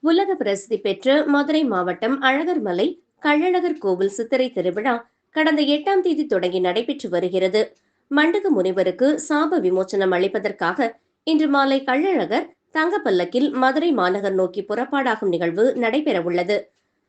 உலக பிரசித்தி பெற்ற மதுரை மாவட்டம் அழகர்மலை கள்ளழகர் கோவில் சித்திரை திருவிழா கடந்த 8ஆம் தேதி தொடங்கி நடைபெற்று வருகிறது. மண்டக முனிவருக்கு சாப விமோச்சனம் அளிப்பதற்காக இன்று மாலை கள்ளழகர் தங்கப்பல்லக்கில் மதுரை மாநகர் நோக்கி புறப்பாடாகும் நிகழ்வு நடைபெறவுள்ளது.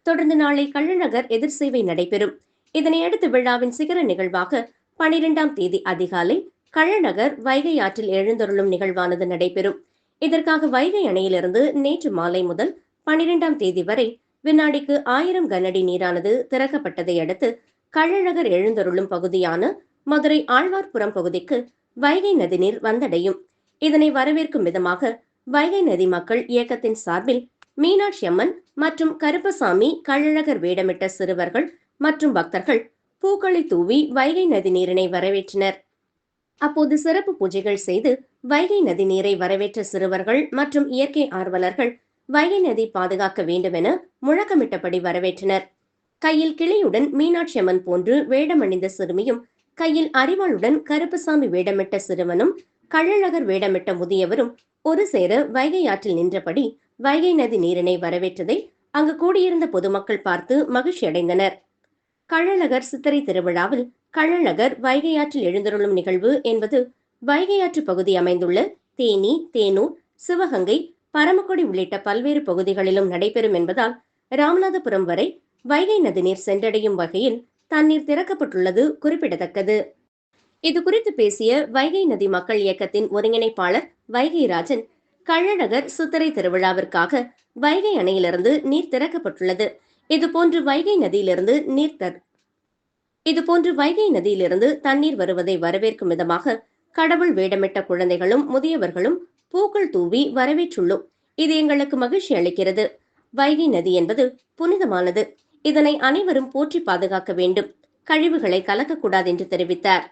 தொடர்ந்து நாளை கள்ளழகர் எதிர்சேவை நடைபெறும். இதனையடுத்து விழாவின் சிகர நிகழ்வாக 12ஆம் தேதி அதிகாலை கள்ளழகர் வைகை ஆற்றில் எழுந்தருளும் நிகழ்வானது நடைபெறும். இதற்காக வைகை அணையிலிருந்து நேற்று மாலை முதல் 12ஆம் தேதி வரை வினாடிக்கு 1000 கனஅடி நீரானது திறக்கப்பட்டதை அடுத்து கள்ளழகர் எழுந்தருளும் பகுதியான மதுரை ஆழ்வார்புரம் பகுதிக்கு வைகை நதிநீர் வந்தடையும். இதனை வரவேற்கும் விதமாக வைகை நதி மக்கள் இயக்கத்தின் சார்பில் மீனாட்சி அம்மன் மற்றும் கருப்பசாமி கள்ளழகர் வேடமிட்ட சிறுவர்கள் மற்றும் பக்தர்கள் பூக்களை தூவி வைகை நதி நீரினை வரவேற்றனர். அப்போது சிறப்பு பூஜைகள் செய்து வைகை நதி நீரை வரவேற்ற சிறுவர்கள் மற்றும் இயற்கை ஆர்வலர்கள் வைகை நதி பாதுகாக்க வேண்டும் என முழக்கமிட்டபடி வரவேற்றனர். கையில் கிளியுடன் மீனாட்சி அம்மன் போன்று வேடமணிந்த சிறுமியும், கையில் அரிவாளுடன் கருப்பசாமி வேடமிட்ட சிறுவனும், கள்ளழகர் வேடமிட்ட முதியவரும் ஒரு சேர வைகை ஆற்றில் நின்றபடி வைகை நதி நீரினை வரவேற்றதை அங்கு கூடியிருந்த பொதுமக்கள் பார்த்து மகிழ்ச்சி அடைந்தனர். கள்ளழகர் சித்திரை திருவிழாவில் கள்ளழகர் வைகை ஆற்றில் எழுந்தருளும் நிகழ்வு என்பது வைகை ஆற்று பகுதி அமைந்துள்ள தேனி, தேனூர், சிவகங்கை, பரமக்குடி உள்ளிட்ட பல்வேறு பகுதிகளிலும் நடைபெறும் என்பதால் ராமநாதபுரம் வரை வைகை நதிநீர் சென்றடையும் வகையில் தண்ணீர் திறக்கப்பட்டுள்ளது குறிப்பிடத்தக்கது. இது குறித்து பேசிய வைகை நதி மக்கள் இயக்கத்தின் ஒருங்கிணைப்பாளர் வைகை ராஜன், கள்ளழகர் சித்திரை திருவிழாவிற்காக வைகை அணையிலிருந்து நீர் திறக்கப்பட்டுள்ளது. இதுபோன்று வைகை நதியிலிருந்து தண்ணீர் வருவதை வரவேற்கும் விதமாக கடவுள் வேடமிட்ட குழந்தைகளும் முதியவர்களும் பூக்கள் தூவி வரவேற்றுள்ளோம். இது எங்களுக்கு மகிழ்ச்சி அளிக்கிறது. வைகை நதி என்பது புனிதமானது. இதனை அனைவரும் போற்றி பாதுகாக்க வேண்டும். கழிவுகளை கலக்கக்கூடாது என்று தெரிவித்தார்.